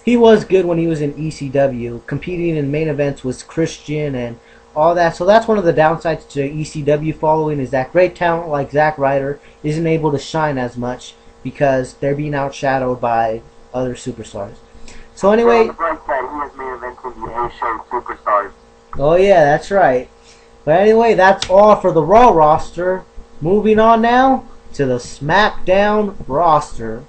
he was good when he was in ECW. Competing in main events was Christian and all that. So that's one of the downsides to ECW following, is that great talent like Zack Ryder isn't able to shine as much because they're being outshadowed by other superstars. So anyway, he is main eventing the A-Show Superstars. Oh yeah, that's right. But anyway, that's all for the Raw roster. Moving on now to the SmackDown roster.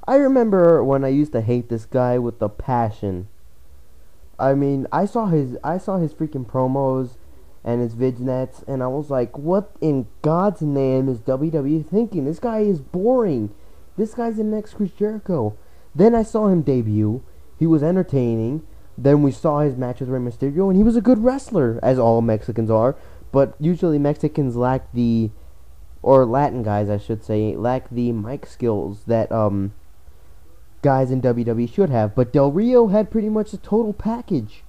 I remember when I used to hate this guy with a passion. I mean, I saw his freaking promos and his vignettes, and I was like, what in God's name is WWE thinking? This guy is boring. This guy's the next Chris Jericho. Then I saw him debut. He was entertaining. Then we saw his match with Rey Mysterio, and he was a good wrestler, as all Mexicans are. But usually Mexicans lack the, or Latin guys, I should say, lack the mic skills that guys in WWE should have. But Del Rio had pretty much a total package.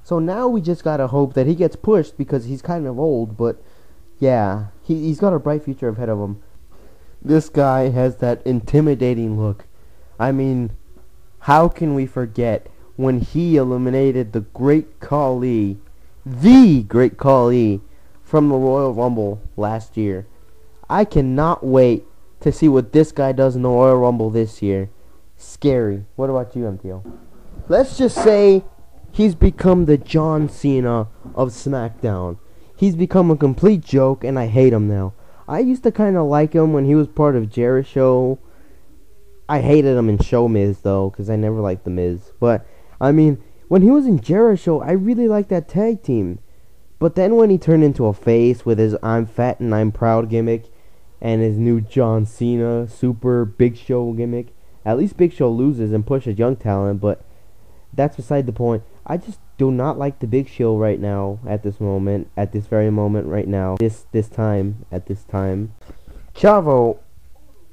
So now we just gotta hope that he gets pushed, because he's kind of old. But yeah, he's got a bright future ahead of him. This guy has that intimidating look. I mean, how can we forget when he eliminated the Great Khali, from the Royal Rumble last year? I cannot wait to see what this guy does in the Royal Rumble this year. Scary. What about you, MTO? Let's just say he's become the John Cena of SmackDown. He's become a complete joke, and I hate him now. I used to kind of like him when he was part of Jericho. I hated him in Show Miz, though, because I never liked The Miz. But, I mean, when he was in Jericho, I really liked that tag team. But then when he turned into a face with his I'm fat and I'm proud gimmick, and his new John Cena super Big Show gimmick, at least Big Show loses and pushes young talent, but that's beside the point. I just do not like the Big Show right now, at this very moment right now, this time. Chavo,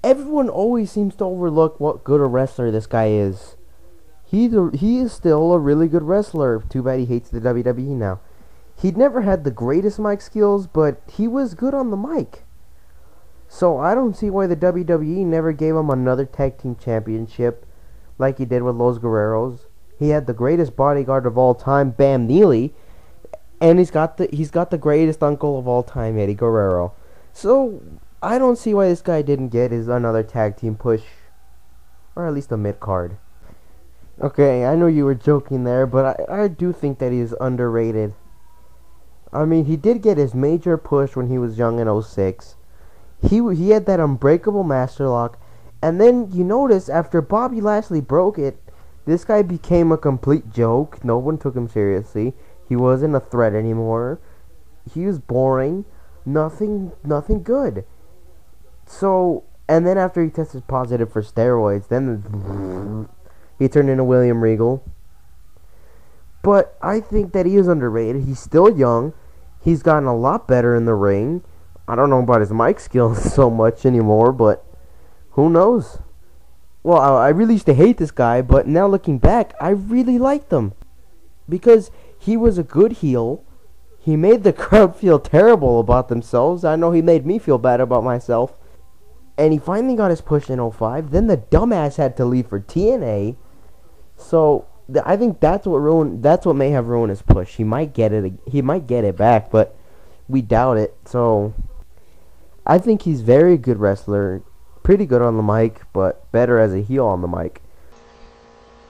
everyone always seems to overlook what good a wrestler this guy is. He is still a really good wrestler. Too bad he hates the WWE now. He'd never had the greatest mic skills, but he was good on the mic. So I don't see why the WWE never gave him another tag team championship like he did with Los Guerreros. He had the greatest bodyguard of all time, Bam Neely, and he's got the greatest uncle of all time, Eddie Guerrero. So I don't see why this guy didn't get his another tag team push, or at least a mid card. Okay, I know you were joking there, but I do think that he's underrated. I mean, he did get his major push when he was young in 06. He had that unbreakable master lock, and then you notice after Bobby Lashley broke it, this guy became a complete joke. No one took him seriously. He wasn't a threat anymore. He was boring. Nothing good. So, and then after he tested positive for steroids, then he turned into William Regal. But I think that he is underrated. He's still young. He's gotten a lot better in the ring. I don't know about his mic skills so much anymore, but who knows? Well, I really used to hate this guy, but now looking back, I really liked him. Because he was a good heel. He made the crowd feel terrible about themselves. I know he made me feel bad about myself. And he finally got his push in 05. Then the dumbass had to leave for TNA. So I think that's what may have ruined his push. He might get it back, but we doubt it. So I think he's a very good wrestler. Pretty good on the mic, but better as a heel on the mic.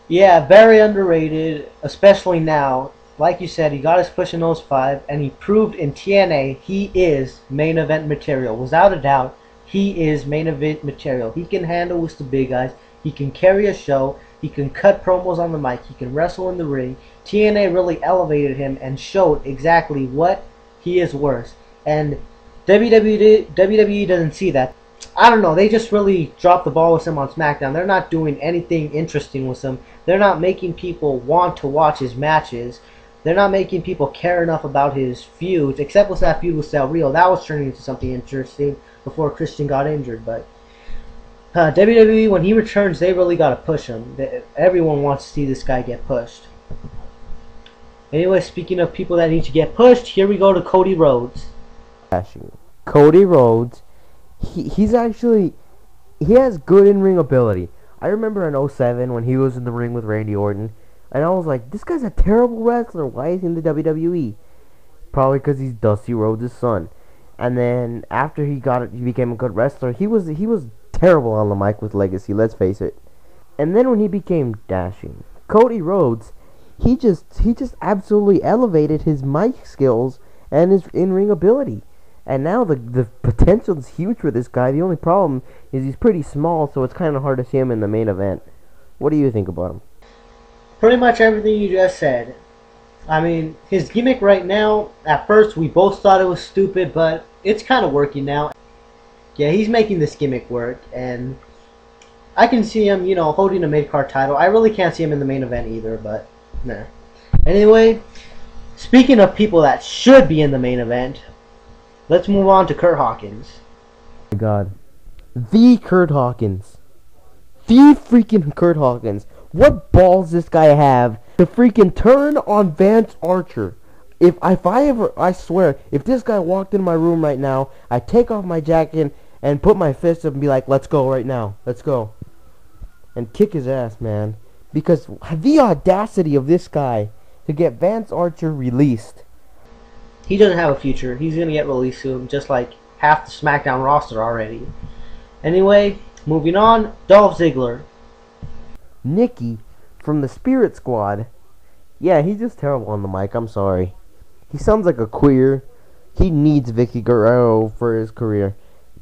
Yeah, very underrated, especially now. Like you said, he got his push in 05, and he proved in TNA he is main event material. Without a doubt, he is main event material. He can handle with the big guys. He can carry a show. He can cut promos on the mic. He can wrestle in the ring. TNA really elevated him and showed exactly what he is worth. And WWE doesn't see that. I don't know, they just really dropped the ball with him on SmackDown. They're not doing anything interesting with him. They're not making people want to watch his matches. They're not making people care enough about his feuds, except with that feud with Del Rio. That was turning into something interesting before Christian got injured. But WWE, when he returns, they really got to push him. Everyone wants to see this guy get pushed. Anyway, speaking of people that need to get pushed, here we go to Cody Rhodes. Cody Rhodes. He has good in-ring ability. I remember in '07 when he was in the ring with Randy Orton, and I was like, this guy's a terrible wrestler. Why is he in the WWE? Probably because he's Dusty Rhodes' son. And then after he became a good wrestler, he was terrible on the mic with Legacy, let's face it. And then when he became dashing, Cody Rhodes, he just absolutely elevated his mic skills and his in-ring ability. And now the potential is huge for this guy. The only problem is he's pretty small, so it's kind of hard to see him in the main event. What do you think about him? Pretty much everything you just said. I mean, his gimmick right now, at first we both thought it was stupid, but it's kind of working now. Yeah, he's making this gimmick work, and I can see him, holding a mid-card title. I really can't see him in the main event either, but nah. Anyway, speaking of people that should be in the main event, let's move on to Curt Hawkins. Oh my God. The Curt Hawkins. The freaking Curt Hawkins. What balls this guy have to freaking turn on Vance Archer? I swear, if this guy walked in my room right now, I'd take off my jacket and put my fist up and be like, let's go right now. Let's go. And kick his ass, man. Because the audacity of this guy to get Vance Archer released. He doesn't have a future. He's going to get released soon, just like half the SmackDown roster already. Anyway, moving on, Dolph Ziggler. Nikki from the Spirit Squad. Yeah, he's just terrible on the mic. I'm sorry. He sounds like a queer. He needs Vicky Guerrero for his career.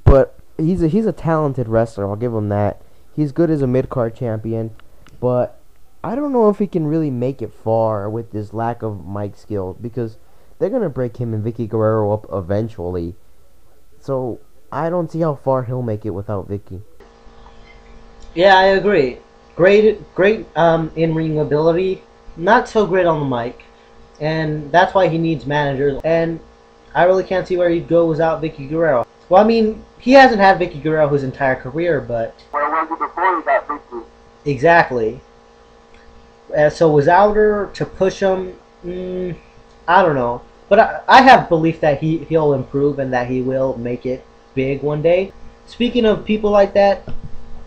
But he's a talented wrestler. I'll give him that. He's good as a mid-card champion. But I don't know if he can really make it far with this lack of mic skill. Because they're going to break him and Vicky Guerrero up eventually. So I don't see how far he'll make it without Vicky. Yeah, I agree. Great in-ring ability, not so great on the mic, and that's why he needs managers, and I really can't see where he'd go without Vicky Guerrero. Well, I mean, he hasn't had Vicky Guerrero his entire career, but... Where was it before he got Vicky? Exactly. So without her to push him, I don't know. But I have belief that he'll improve and that he will make it big one day. Speaking of people like that,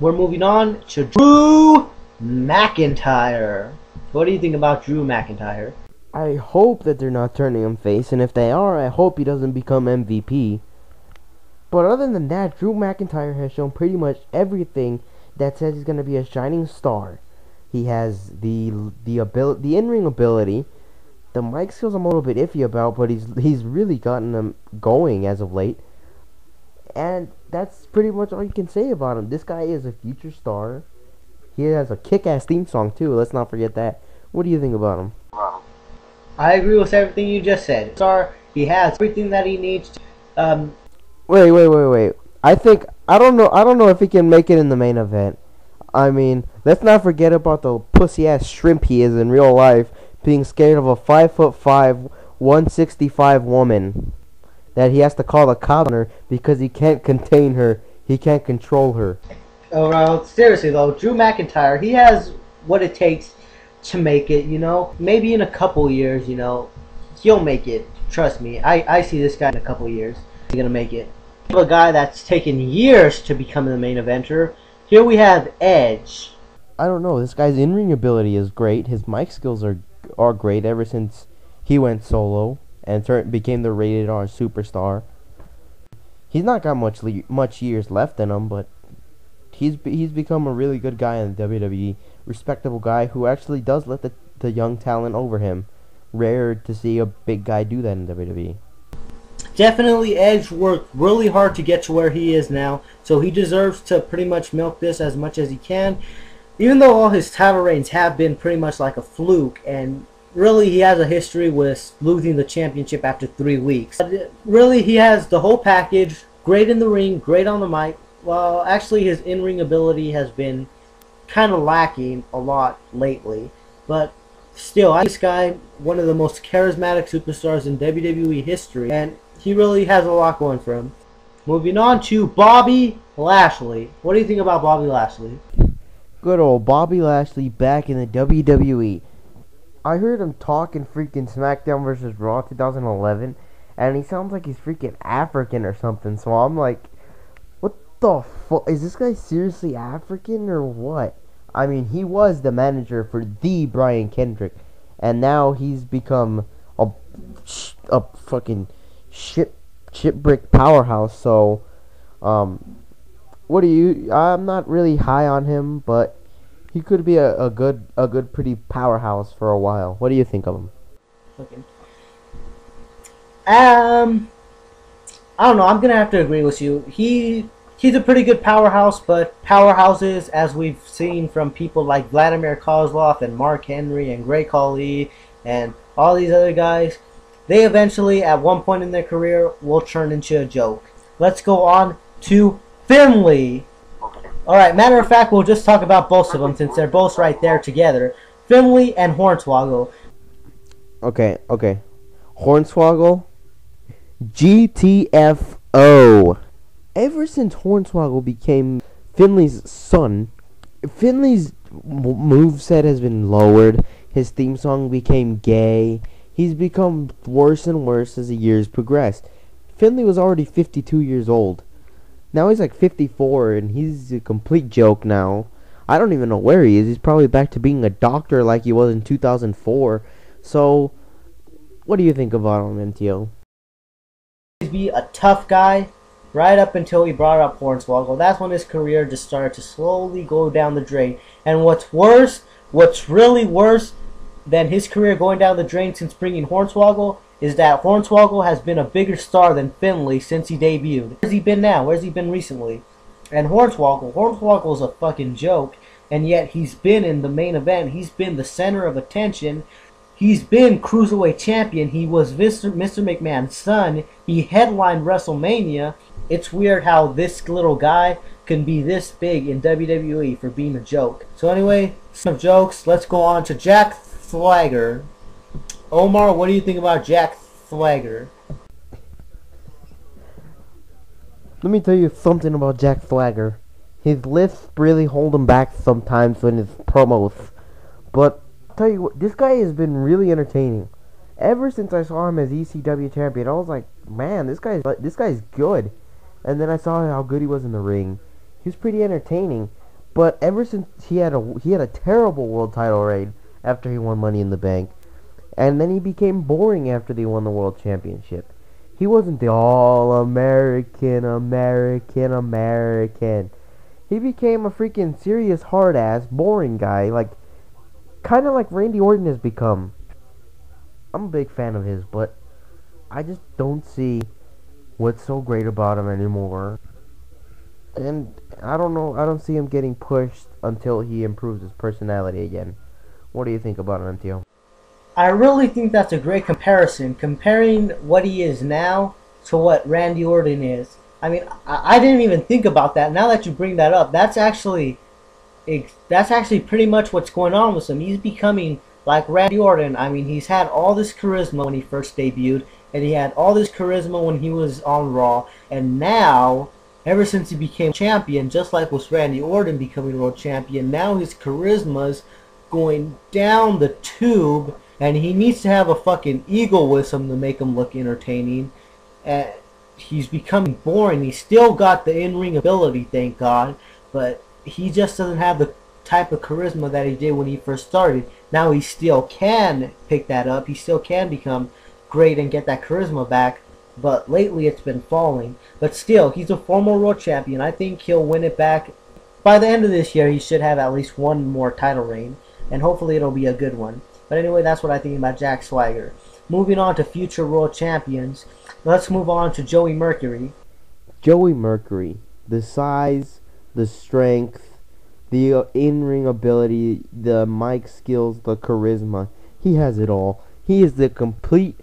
we're moving on to Drew McIntyre. What do you think about Drew McIntyre? I hope that they're not turning him face, and if they are, I hope he doesn't become MVP. But other than that, Drew McIntyre has shown pretty much everything that says he's going to be a shining star. He has the in-ring ability. The mic skills I'm a little bit iffy about, but he's really gotten them going as of late. And that's pretty much all you can say about him. This guy is a future star. He has a kick-ass theme song, too. Let's not forget that. What do you think about him? I agree with everything you just said. Star, he has everything that he needs to, Wait. I don't know if he can make it in the main event. I mean, let's not forget about the pussy-ass shrimp he is in real life, being scared of a 5'5", 165 woman that he has to call the cops on her because he can't contain her. He can't control her. Oh, well, seriously though, Drew McIntyre, he has what it takes to make it, Maybe in a couple years, he'll make it. Trust me. I see this guy in a couple years. He's going to make it. We have a guy that's taken years to become the main eventer. Here we have Edge. I don't know. This guy's in-ring ability is great. His mic skills are great ever since he went solo and became the rated R superstar. He's not got much years left in him, but he's become a really good guy in the WWE. Respectable guy who actually does let the young talent over him. Rare to see a big guy do that in WWE. Definitely Edge worked really hard to get to where he is now, so he deserves to pretty much milk this as much as he can. Even though all his title reigns have been pretty much like a fluke, and really he has a history with losing the championship after 3 weeks. But really, he has the whole package, great in the ring, great on the mic. Well, actually his in-ring ability has been kind of lacking a lot lately, but still, this guy, one of the most charismatic superstars in WWE history, and he really has a lot going for him. Moving on to Bobby Lashley. What do you think about Bobby Lashley? Good old Bobby Lashley back in the WWE. I heard him talk in freaking SmackDown vs. Raw 2011, and he sounds like he's freaking African or something. So I'm like, what the fuck? Is this guy seriously African or what? I mean, he was the manager for the Brian Kendrick, and now he's become a fucking shitbrick powerhouse. So, what do you? I'm not really high on him, but he could be a good, pretty powerhouse for a while. What do you think of him? Okay. I don't know. I'm gonna have to agree with you. He's a pretty good powerhouse, but powerhouses, as we've seen from people like Vladimir Kozlov and Mark Henry and Great Khali and all these other guys, they eventually, at one point in their career, will turn into a joke. Let's go on to Finlay. Alright, matter of fact, we'll just talk about both of them since they're both right there together. Finlay and Hornswoggle. Okay. Hornswoggle, GTFO. Ever since Hornswoggle became Finlay's son, Finlay's moveset has been lowered. His theme song became gay. He's become worse and worse as the years progressed. Finlay was already 52 years old. Now he's like 54, and he's a complete joke now. I don't even know where he is. He's probably back to being a doctor like he was in 2004. So, what do you think about him, MTO? He'd be a tough guy right up until he brought up Hornswoggle. That's when his career just started to slowly go down the drain. And what's really worse than his career going down the drain since bringing Hornswoggle is that Hornswoggle has been a bigger star than Finlay since he debuted. Where's he been now? Where's he been recently? And Hornswoggle's a fucking joke, and yet he's been in the main event. He's been the center of attention. He's been Cruiserweight Champion. He was Mr. McMahon's son. He headlined WrestleMania. It's weird how this little guy can be this big in WWE for being a joke. So anyway, some jokes. Let's go on to Jack Swagger. Omar, what do you think about Jack Swagger? Let me tell you something about Jack Swagger. His lips really hold him back sometimes in his promos. But I'll tell you what, this guy has been really entertaining. Ever since I saw him as ECW champion, I was like, man, this guy's good. And then I saw how good he was in the ring. He was pretty entertaining. But ever since he had a terrible world title reign after he won Money in the Bank, and then he became boring after they won the world championship. He wasn't the all-American, American. He became a freaking serious, hard-ass, boring guy, kind of like Randy Orton has become. I'm a big fan of his, but I just don't see what's so great about him anymore. And I don't know, I don't see him getting pushed until he improves his personality again. What do you think about him, MTO? I really think that's a great comparison, comparing what he is now to what Randy Orton is. I mean, I didn't even think about that. Now that you bring that up, that's actually pretty much what's going on with him. He's becoming like Randy Orton. I mean, he's had all this charisma when he first debuted, and he had all this charisma when he was on Raw, and now, ever since he became champion, just like with Randy Orton becoming world champion, now his charisma's going down the tube, and he needs to have a fucking egoism to make him look entertaining. He's becoming boring. He's still got the in-ring ability, thank God, but he just doesn't have the type of charisma that he did when he first started. Now he still can pick that up. He still can become great and get that charisma back, but lately it's been falling. But still, he's a former world champion. I think he'll win it back. By the end of this year, he should have at least one more title reign, and hopefully it'll be a good one. But anyway, that's what I think about Jack Swagger. Moving on to future world champions, let's move on to Joey Mercury. Joey Mercury, the size, the strength, the in-ring ability, the mic skills, the charisma, he has it all. He is the complete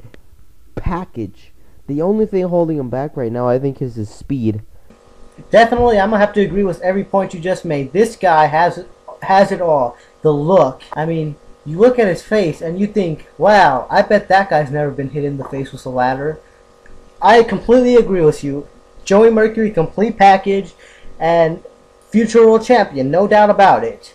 package. The only thing holding him back right now, I think, is his speed. Definitely, I'm going to have to agree with every point you just made. This guy has it all. The look. I mean, you look at his face and you think, wow, I bet that guy's never been hit in the face with a ladder. I completely agree with you. Joey Mercury, complete package, and future world champion, no doubt about it.